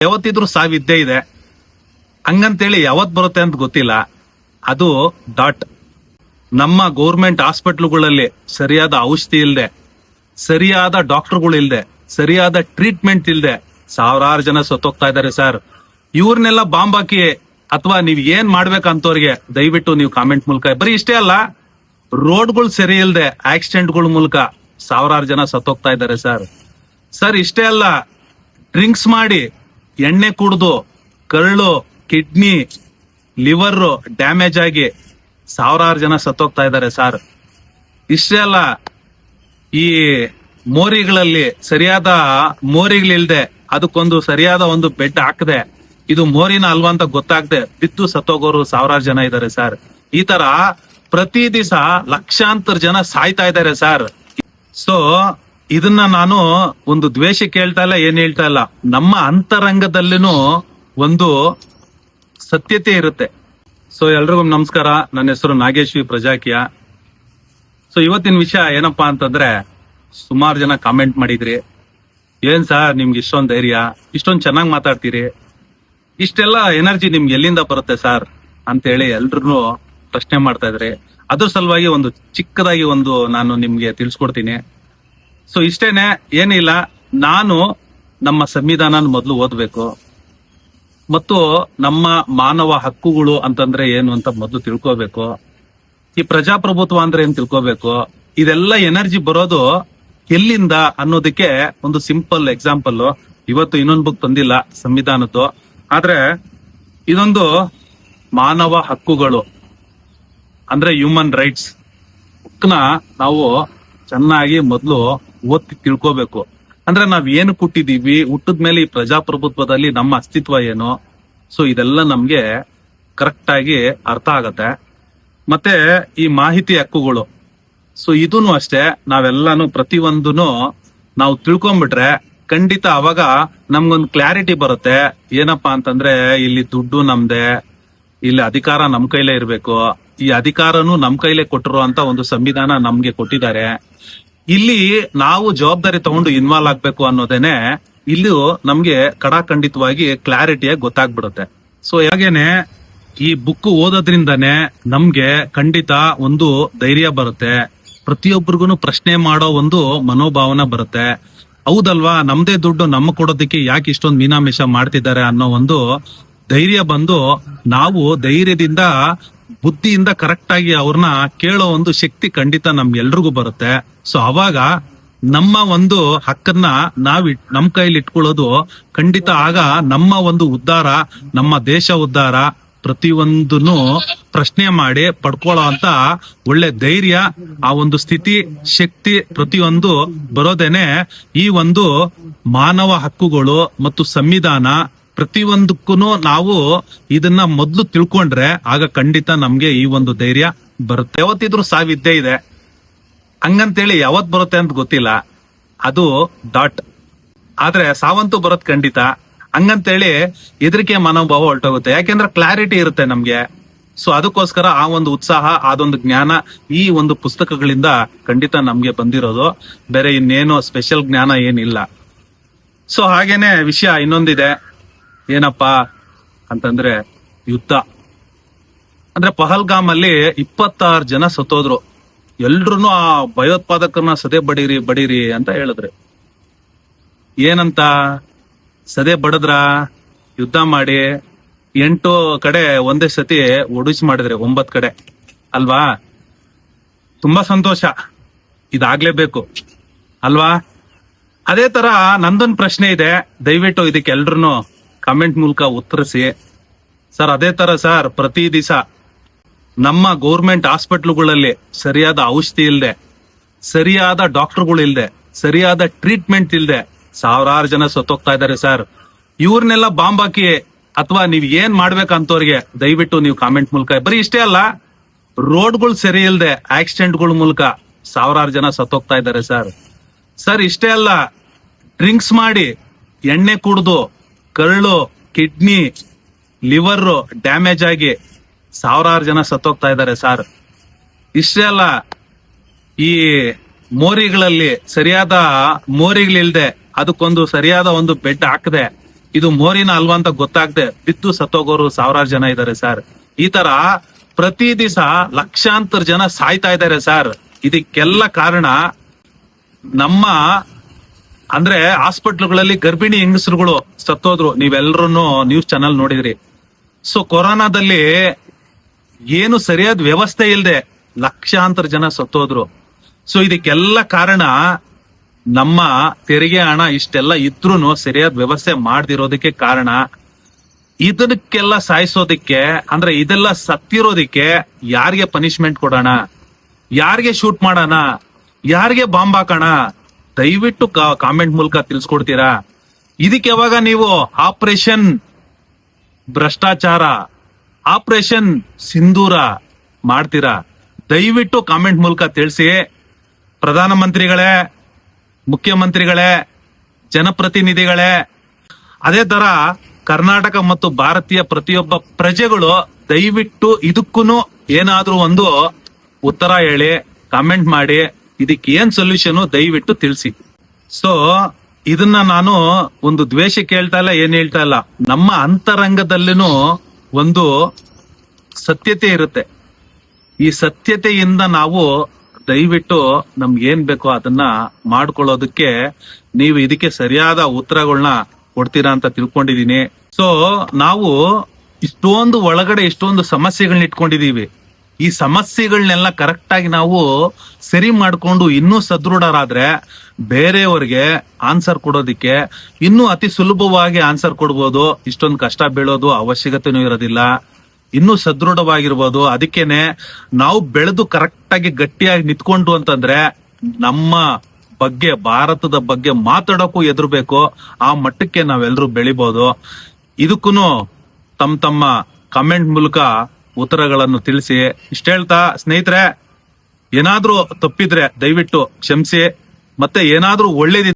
ಯಾವತ್ತಿದ್ರು ಸಾವಿದ್ದೇ ಇದೆ. ಹಂಗಂತೇಳಿ ಯಾವತ್ ಬರುತ್ತೆ ಅಂತ ಗೊತ್ತಿಲ್ಲ. ಅದು ಡಾಟ್. ನಮ್ಮ ಗೌರ್ಮೆಂಟ್ ಹಾಸ್ಪಿಟ್ಲುಗಳಲ್ಲಿ ಸರಿಯಾದ ಔಷಧಿ ಇಲ್ದೆ, ಸರಿಯಾದ ಡಾಕ್ಟರ್ಗಳು ಇಲ್ದೆ, ಸರಿಯಾದ ಟ್ರೀಟ್ಮೆಂಟ್ ಇಲ್ದೆ ಸಾವಿರಾರು ಜನ ಸತ್ತೋಗ್ತಾ ಇದಾರೆ ಸರ್. ಇವ್ರನ್ನೆಲ್ಲ ಬಾಂಬ್ ಹಾಕಿ ಅಥವಾ ನೀವ್ ಏನ್ ಮಾಡ್ಬೇಕಂತವ್ರಿಗೆ ದಯವಿಟ್ಟು ನೀವು ಕಾಮೆಂಟ್ ಮೂಲಕ, ಬರೀ ಇಷ್ಟೇ ಅಲ್ಲ, ರೋಡ್ಗಳು ಸರಿ ಇಲ್ದೆ ಆಕ್ಸಿಡೆಂಟ್ಗಳ ಮೂಲಕ ಸಾವಿರಾರು ಜನ ಸತ್ತೋಗ್ತಾ ಇದ್ದಾರೆ ಸರ್. ಸರ್ ಇಷ್ಟೇ ಅಲ್ಲ, ಡ್ರಿಂಕ್ಸ್ ಮಾಡಿ ಎಣ್ಣೆ ಕುಡ್ದು ಕರಳು, ಕಿಡ್ನಿ, ಲಿವರ್ ಡ್ಯಾಮೇಜ್ ಆಗಿ ಸಾವಿರಾರು ಜನ ಸತ್ತೋಗ್ತಾ ಇದ್ದಾರೆ ಸರ್. ಇಷ್ಟೇ ಅಲ್ಲ, ಈ ಮೋರಿಗಳಲ್ಲಿ ಸರಿಯಾದ ಮೋರಿಗಳಿಲ್ದೆ ಅದಕ್ಕೊಂದು ಸರಿಯಾದ ಒಂದು ಬೆಡ್ ಹಾಕದೆ ಇದು ಮೋರಿನ ಅಲ್ವಾ ಅಂತ ಗೊತ್ತಾಗದೆ ಬಿದ್ದು ಸತ್ತೋಗೋರು ಸಾವಿರಾರು ಜನ ಇದ್ದಾರೆ ಸರ್. ಈ ತರ ಪ್ರತಿ ದಿವಸ ಲಕ್ಷಾಂತರ ಜನ ಸಾಯ್ತಾ ಇದ್ದಾರೆ ಸರ್. ಸೊ ಇದನ್ನ ನಾನು ಒಂದು ದ್ವೇಷಕ್ಕೆ ಹೇಳ್ತಾ ಇಲ್ಲ, ಏನ್ ಹೇಳ್ತಾ ಇಲ್ಲ. ನಮ್ಮ ಅಂತರಂಗದಲ್ಲಿನೂ ಒಂದು ಸತ್ಯತೆ ಇರುತ್ತೆ. ಸೊ ಎಲ್ರಿಗೂ ನಮಸ್ಕಾರ. ನನ್ನ ಹೆಸರು ನಾಗೇಶ್ ವಿ ಪ್ರಜಾಕಿಯ. ಸೊ ಇವತ್ತಿನ ವಿಷಯ ಏನಪ್ಪಾ ಅಂತಂದ್ರೆ, ಸುಮಾರು ಜನ ಕಾಮೆಂಟ್ ಮಾಡಿದ್ರಿ, ಏನ್ ಸರ್ ನಿಮ್ಗೆ ಇಷ್ಟೊಂದು ಧೈರ್ಯ, ಇಷ್ಟೊಂದು ಚೆನ್ನಾಗಿ ಮಾತಾಡ್ತೀರಿ, ಇಷ್ಟೆಲ್ಲ ಎನರ್ಜಿ ನಿಮ್ಗೆ ಎಲ್ಲಿಂದ ಬರುತ್ತೆ ಸರ್ ಅಂತೇಳಿ ಎಲ್ರು ಪ್ರಶ್ನೆ ಮಾಡ್ತಾ ಇದ್ರಿ. ಅದ್ರ ಸಲುವಾಗಿ ಒಂದು ಚಿಕ್ಕದಾಗಿ ಒಂದು ನಾನು ನಿಮ್ಗೆ ತಿಳಿಸ್ಕೊಡ್ತೀನಿ. ಸೊ ಇಷ್ಟೇನೆ, ಏನಿಲ್ಲ, ನಾನು ನಮ್ಮ ಸಂವಿಧಾನ ಮೊದಲು ಓದ್ಬೇಕು ಮತ್ತು ನಮ್ಮ ಮಾನವ ಹಕ್ಕುಗಳು ಅಂತಂದ್ರೆ ಏನು ಅಂತ ಮೊದಲು ತಿಳ್ಕೋಬೇಕು. ಈ ಪ್ರಜಾಪ್ರಭುತ್ವ ಅಂದ್ರೆ ಏನ್ ತಿಳ್ಕೋಬೇಕು. ಇದೆಲ್ಲ ಎನರ್ಜಿ ಬರೋದು ಎಲ್ಲಿಂದ ಅನ್ನೋದಕ್ಕೆ ಒಂದು ಸಿಂಪಲ್ ಎಕ್ಸಾಂಪಲ್. ಇವತ್ತು ಇನ್ನೊಂದು ಬುಕ್ ತಂದಿಲ್ಲ ಸಂವಿಧಾನದ್ದು, ಆದ್ರೆ ಇದೊಂದು ಮಾನವ ಹಕ್ಕುಗಳು ಅಂದ್ರೆ ಹ್ಯೂಮನ್ ರೈಟ್ಸ್ ಬುಕ್ನ ನಾವು ಚೆನ್ನಾಗಿ ಮೊದಲು ಓದಿ ತಿಳ್ಕೋಬೇಕು. ಅಂದ್ರೆ ನಾವ್ ಏನು ಹುಟ್ಟಿದೀವಿ, ಹುಟ್ಟಿದ ಮೇಲೆ ಈ ಪ್ರಜಾಪ್ರಭುತ್ವದಲ್ಲಿ ನಮ್ಮ ಅಸ್ತಿತ್ವ ಏನು, ಸೊ ಇದೆಲ್ಲ ನಮ್ಗೆ ಕರೆಕ್ಟ್ ಆಗಿ ಅರ್ಥ ಆಗತ್ತೆ. ಮತ್ತೆ ಈ ಮಾಹಿತಿ ಹಕ್ಕುಗಳು, ಸೊ ಇದೂನು ಅಷ್ಟೇ, ನಾವೆಲ್ಲಾನು ಪ್ರತಿಯೊಂದನು ನಾವು ತಿಳ್ಕೊಂಡ್ಬಿಟ್ರೆ ಖಂಡಿತ ಅವಾಗ ನಮ್ಗೊಂದು ಕ್ಲಾರಿಟಿ ಬರುತ್ತೆ. ಏನಪ್ಪಾ ಅಂತಂದ್ರೆ, ಇಲ್ಲಿ ದುಡ್ಡು ನಮ್ದೆ, ಇಲ್ಲಿ ಅಧಿಕಾರ ನಮ್ ಕೈಲೇ ಇರ್ಬೇಕು, ಈ ಅಧಿಕಾರನು ನಮ್ ಕೈಲೇ ಕೊಟ್ಟಿರೋ ಅಂತ ಒಂದು ಸಂವಿಧಾನ ನಮ್ಗೆ ಕೊಟ್ಟಿದ್ದಾರೆ. ಇಲ್ಲಿ ನಾವು ಜವಾಬ್ದಾರಿ ತಗೊಂಡು ಇನ್ವಾಲ್ವ್ ಆಗ್ಬೇಕು ಅನ್ನೋದೇನೆ ಇಲ್ಲೂ ನಮ್ಗೆ ಕಡಾಖಂಡಿತವಾಗಿ ಕ್ಲಾರಿಟಿಯಾಗಿ ಗೊತ್ತಾಗ್ಬಿಡುತ್ತೆ. ಸೊ ಹಾಗೇನೆ ಈ ಬುಕ್ ಓದೋದ್ರಿಂದಾನೆ ನಮ್ಗೆ ಖಂಡಿತ ಒಂದು ಧೈರ್ಯ ಬರುತ್ತೆ, ಪ್ರತಿಯೊಬ್ಬರಿಗೂ ಪ್ರಶ್ನೆ ಮಾಡೋ ಒಂದು ಮನೋಭಾವನೆ ಬರುತ್ತೆ. ಹೌದಲ್ವಾ, ನಮ್ದೇ ದುಡ್ಡು ನಮ್ಮ ಕೊಡೋದಕ್ಕೆ ಯಾಕೆ ಇಷ್ಟೊಂದು ಮೀನಾಮೇಷ ಮಾಡ್ತಿದ್ದಾರೆ ಅನ್ನೋ ಒಂದು ಧೈರ್ಯ ಬಂದು ನಾವು ಧೈರ್ಯದಿಂದ ಬುದ್ಧಿಯಿಂದ ಕರೆಕ್ಟ್ ಆಗಿ ಅವ್ರನ್ನ ಕೇಳೋ ಒಂದು ಶಕ್ತಿ ಖಂಡಿತ ನಮ್ಗೆಲ್ರಿಗೂ ಬರುತ್ತೆ. ಸೊ ಅವಾಗ ನಮ್ಮ ಒಂದು ಹಕ್ಕನ್ನ ನಮ್ ಕೈಲಿ ಇಟ್ಕೊಳ್ಳೋದು ಖಂಡಿತ ಆಗ ನಮ್ಮ ಒಂದು ಉದ್ಧಾರ, ನಮ್ಮ ದೇಶ ಉದ್ಧಾರ, ಪ್ರತಿಯೊಂದನ್ನು ಪ್ರಶ್ನೆ ಮಾಡಿ ಪಡ್ಕೊಳ್ಳೋ ಅಂತ ಒಳ್ಳೆ ಧೈರ್ಯ, ಆ ಒಂದು ಸ್ಥಿತಿ, ಶಕ್ತಿ ಪ್ರತಿಯೊಂದು ಬರೋದೇನೆ ಈ ಒಂದು ಮಾನವ ಹಕ್ಕುಗಳು ಮತ್ತು ಸಂವಿಧಾನ. ಪ್ರತಿಯೊಂದಕ್ಕೂ ನಾವು ಇದನ್ನ ಮೊದ್ಲು ತಿಳ್ಕೊಂಡ್ರೆ ಆಗ ಖಂಡಿತ ನಮ್ಗೆ ಈ ಒಂದು ಧೈರ್ಯ ಬರುತ್ತೆ. ಯಾವತ್ತಿದ್ರು ಸಾವಿದ್ದೇ ಇದೆ. ಹಂಗಂತೇಳಿ ಯಾವತ್ ಬರುತ್ತೆ ಅಂತ ಗೊತ್ತಿಲ್ಲ. ಅದು ಡಾಟ್. ಆದ್ರೆ ಸಾವಂತೂ ಬರೋದ್ ಖಂಡಿತ. ಹಂಗಂತೇಳಿ ಹೆದರಿಕೆ ಮನೋಭಾವ ಹೊರಟೋಗುತ್ತೆ. ಯಾಕೆಂದ್ರೆ ಕ್ಲಾರಿಟಿ ಇರುತ್ತೆ ನಮ್ಗೆ. ಸೊ ಅದಕ್ಕೋಸ್ಕರ ಆ ಒಂದು ಉತ್ಸಾಹ, ಅದೊಂದು ಜ್ಞಾನ ಈ ಒಂದು ಪುಸ್ತಕಗಳಿಂದ ಖಂಡಿತ ನಮ್ಗೆ ಬಂದಿರೋದು. ಬೇರೆ ಇನ್ನೇನು ಸ್ಪೆಷಲ್ ಜ್ಞಾನ ಏನಿಲ್ಲ. ಸೊ ಹಾಗೇನೆ ವಿಷಯ ಇನ್ನೊಂದಿದೆ. ಏನಪ್ಪಾ ಅಂತಂದ್ರೆ, ಯುದ್ಧ. ಅಂದ್ರೆ ಪಹಲ್ಗಾಮ್ ಅಲ್ಲಿ 26 ಜನ ಸತ್ತೋದ್ರು. ಎಲ್ರು ಆ ಭಯೋತ್ಪಾದಕರನ್ನ ಸದೆ ಬಡೀರಿ ಅಂತ ಹೇಳಿದ್ರು. ಏನಂತ ಸದೆ ಬಡದ್ರ, ಯುದ್ಧ ಮಾಡಿ 8 ಕಡೆ ಒಂದೇ ಸತಿ ಒಡಿಸ್ ಮಾಡಿದ್ರೆ 9 ಕಡೆ ಅಲ್ವಾ. ತುಂಬಾ ಸಂತೋಷ, ಇದಾಗ್ಲೇಬೇಕು ಅಲ್ವಾ. ಅದೇ ತರ ನಂದೊಂದು ಪ್ರಶ್ನೆ ಇದೆ, ದಯವಿಟ್ಟು ಇದಕ್ಕೆ ಎಲ್ರು ಕಮೆಂಟ್ ಮೂಲಕ ಉತ್ತರಿಸಿ. ಸರ್ ಅದೇ ತರ ಸರ್, ಪ್ರತಿ ದಿವಸ ನಮ್ಮ ಗೌರ್ಮೆಂಟ್ ಹಾಸ್ಪಿಟ್ಲುಗಳಲ್ಲಿ ಸರಿಯಾದ ಔಷಧಿ ಇಲ್ದೆ, ಸರಿಯಾದ ಡಾಕ್ಟರ್ಗಳು ಇಲ್ದೆ, ಸರಿಯಾದ ಟ್ರೀಟ್ಮೆಂಟ್ ಇಲ್ದೆ ಸಾವಿರಾರು ಜನ ಸತ್ತೋಗ್ತಾ ಇದ್ದಾರೆ ಸರ್. ಇವ್ರನ್ನೆಲ್ಲ ಬಾಂಬ್ ಹಾಕಿ ಅಥವಾ ನೀವ್ ಏನ್ ಮಾಡ್ಬೇಕಂತವ್ರಿಗೆ ದಯವಿಟ್ಟು ನೀವು ಕಾಮೆಂಟ್ ಮೂಲಕ, ಬರೀ ಇಷ್ಟೇ ಅಲ್ಲ, ರೋಡ್ಗಳು ಸರಿ ಇಲ್ದೆ ಆಕ್ಸಿಡೆಂಟ್ಗಳ ಮೂಲಕ ಸಾವಿರಾರು ಜನ ಸತ್ತೋಗ್ತಾ ಇದ್ದಾರೆ ಸರ್. ಸರ್ ಇಷ್ಟೇ ಅಲ್ಲ, ಡ್ರಿಂಕ್ಸ್ ಮಾಡಿ ಎಣ್ಣೆ ಕುಡ್ದು ಕರಳು, ಕಿಡ್ನಿ, ಲಿವರ್ ಡ್ಯಾಮೇಜ್ ಆಗಿ ಸಾವಿರಾರು ಜನ ಸತ್ತೋಗ್ತಾ ಇದ್ದಾರೆ ಸರ್. ಇಷ್ಟೇ ಅಲ್ಲ, ಈ ಮೋರಿಗಳಲ್ಲಿ ಸರಿಯಾದ ಮೋರಿಗಳಿಲ್ದೆ ಅದಕ್ಕೊಂದು ಸರಿಯಾದ ಒಂದು ಬೆಡ್ ಹಾಕದೆ ಇದು ಮೋರಿನ ಅಲ್ವಾ ಅಂತ ಗೊತ್ತಾಗದೆ ಬಿದ್ದು ಸತ್ತೋಗೋರು ಸಾವಿರಾರು ಜನ ಇದ್ದಾರೆ ಸರ್. ಈ ತರ ಪ್ರತಿ ದಿವಸ ಲಕ್ಷಾಂತರ ಜನ ಸಾಯ್ತಾ ಇದ್ದಾರೆ ಸರ್. ಇದಕ್ಕೆಲ್ಲ ಕಾರಣ ನಮ್ಮ ಅಂದ್ರೆ ಹಾಸ್ಪಿಟ್ಲ್ಗಳಲ್ಲಿ ಗರ್ಭಿಣಿ ಹೆಂಗಸರುಗಳು ಸತ್ತೋದ್ರು. ನೀವೆಲ್ಲರೂ ನ್ಯೂಸ್ ಚಾನಲ್ ನೋಡಿದ್ರಿ. ಸೊ ಕೊರೋನಾದಲ್ಲಿ ಏನು ಸರಿಯಾದ ವ್ಯವಸ್ಥೆ ಇಲ್ಲದೆ ಲಕ್ಷಾಂತರ ಜನ ಸತ್ತೋದ್ರು. ಸೊ ಇದಕ್ಕೆಲ್ಲ ಕಾರಣ ನಮ್ಮ ತೆರಿಗೆ ಹಣ ಇಷ್ಟೆಲ್ಲ ಇದ್ರೂನು ಸರಿಯಾದ ವ್ಯವಸ್ಥೆ ಮಾಡದಿರೋದಕ್ಕೆ ಕಾರಣ. ಇದಕ್ಕೆಲ್ಲ ಸಾಯಿಸೋದಿಕ್ಕೆ ಅಂದ್ರೆ ಇದೆಲ್ಲ ಸತ್ತಿರೋದಿಕ್ಕೆ ಯಾರಿಗೆ ಪನಿಷ್ಮೆಂಟ್ ಕೊಡೋಣ, ಯಾರಿಗೆ ಶೂಟ್ ಮಾಡೋಣ, ಯಾರಿಗೆ ಬಾಂಬ್ ಹಾಕೋಣ, ದಯವಿಟ್ಟು ಕಾಮೆಂಟ್ ಮೂಲಕ ತಿಳಿಸ್ಕೊಡ್ತೀರಾ. ಇದಕ್ಕೆ ಯಾವಾಗ ನೀವು ಆಪರೇಷನ್ ಭ್ರಷ್ಟಾಚಾರ, ಆಪರೇಷನ್ ಸಿಂಧೂರ ಮಾಡ್ತೀರಾ ದಯವಿಟ್ಟು ಕಾಮೆಂಟ್ ಮೂಲಕ ತಿಳಿಸಿ. ಪ್ರಧಾನಮಂತ್ರಿಗಳೇ, ಮುಖ್ಯಮಂತ್ರಿಗಳೇ, ಜನಪ್ರತಿನಿಧಿಗಳೇ, ಅದೇ ತರ ಕರ್ನಾಟಕ ಮತ್ತು ಭಾರತೀಯ ಪ್ರತಿಯೊಬ್ಬ ಪ್ರಜೆಗಳು ದಯವಿಟ್ಟು ಇದಕ್ಕೂ ಏನಾದ್ರೂ ಒಂದು ಉತ್ತರ ಹೇಳಿ, ಕಾಮೆಂಟ್ ಮಾಡಿ. ಇದಕ್ಕೆ ಏನ್ ಸೊಲ್ಯೂಷನ್ ದಯವಿಟ್ಟು ತಿಳಿಸಿ. ಸೊ ಇದನ್ನ ನಾನು ಒಂದು ದ್ವೇಷಕ್ಕೆ ಹೇಳ್ತಾ ಇಲ್ಲ, ಏನ್ ಹೇಳ್ತಾ ಇಲ್ಲ. ನಮ್ಮ ಅಂತರಂಗದಲ್ಲಿನೂ ಒಂದು ಸತ್ಯತೆ ಇರುತ್ತೆ. ಈ ಸತ್ಯತೆಯಿಂದ ನಾವು ದಯವಿಟ್ಟು ನಮ್ಗೆ ಏನ್ ಬೇಕೋ ಅದನ್ನ ಮಾಡ್ಕೊಳ್ಳೋದಕ್ಕೆ ನೀವು ಇದಕ್ಕೆ ಸರಿಯಾದ ಉತ್ತರಗಳನ್ನ ಕೊಡ್ತೀರಾ ಅಂತ ತಿಳ್ಕೊಂಡಿದೀನಿ. ಸೊ ನಾವು ಇಷ್ಟೊಂದು ಒಳಗಡೆ ಇಷ್ಟೊಂದು ಸಮಸ್ಯೆಗಳನ್ನ ಇಟ್ಕೊಂಡಿದೀವಿ. ಈ ಸಮಸ್ಯೆಗಳನ್ನೆಲ್ಲ ಕರೆಕ್ಟ್ ಆಗಿ ನಾವು ಸರಿ ಮಾಡ್ಕೊಂಡು ಇನ್ನೂ ಸದೃಢರಾದ್ರೆ ಬೇರೆಯವ್ರಿಗೆ ಆನ್ಸರ್ ಕೊಡೋದಿಕ್ಕೆ ಇನ್ನೂ ಅತಿ ಸುಲಭವಾಗಿ ಆನ್ಸರ್ ಕೊಡ್ಬೋದು. ಇಷ್ಟೊಂದು ಕಷ್ಟ ಬೀಳೋದು ಅವಶ್ಯಕತೆನೂ ಇರೋದಿಲ್ಲ. ಇನ್ನೂ ಸದೃಢವಾಗಿರ್ಬೋದು. ಅದಕ್ಕೇನೆ ನಾವು ಬೆಳೆದು ಕರೆಕ್ಟ್ ಆಗಿ ಗಟ್ಟಿಯಾಗಿ ನಿಂತ್ಕೊಂಡು ಅಂತಂದ್ರೆ ನಮ್ಮ ಬಗ್ಗೆ, ಭಾರತದ ಬಗ್ಗೆ ಮಾತಾಡೋಕ್ಕೂ ಎದುರ್ಬೇಕು. ಆ ಮಟ್ಟಕ್ಕೆ ನಾವೆಲ್ಲರೂ ಬೆಳಿಬಹುದು. ಇದಕ್ಕೂ ತಮ್ಮ ಕಮೆಂಟ್ ಮೂಲಕ ಉತ್ತರಗಳನ್ನು ತಿಳಿಸಿ. ಇಷ್ಟ ಹೇಳ್ತಾ ಸ್ನೇಹಿತರೆ, ಏನಾದ್ರೂ ತಪ್ಪಿದ್ರೆ ದಯವಿಟ್ಟು ಕ್ಷಮಿಸಿ. ಮತ್ತೆ ಏನಾದ್ರೂ ಒಳ್ಳೇದಿ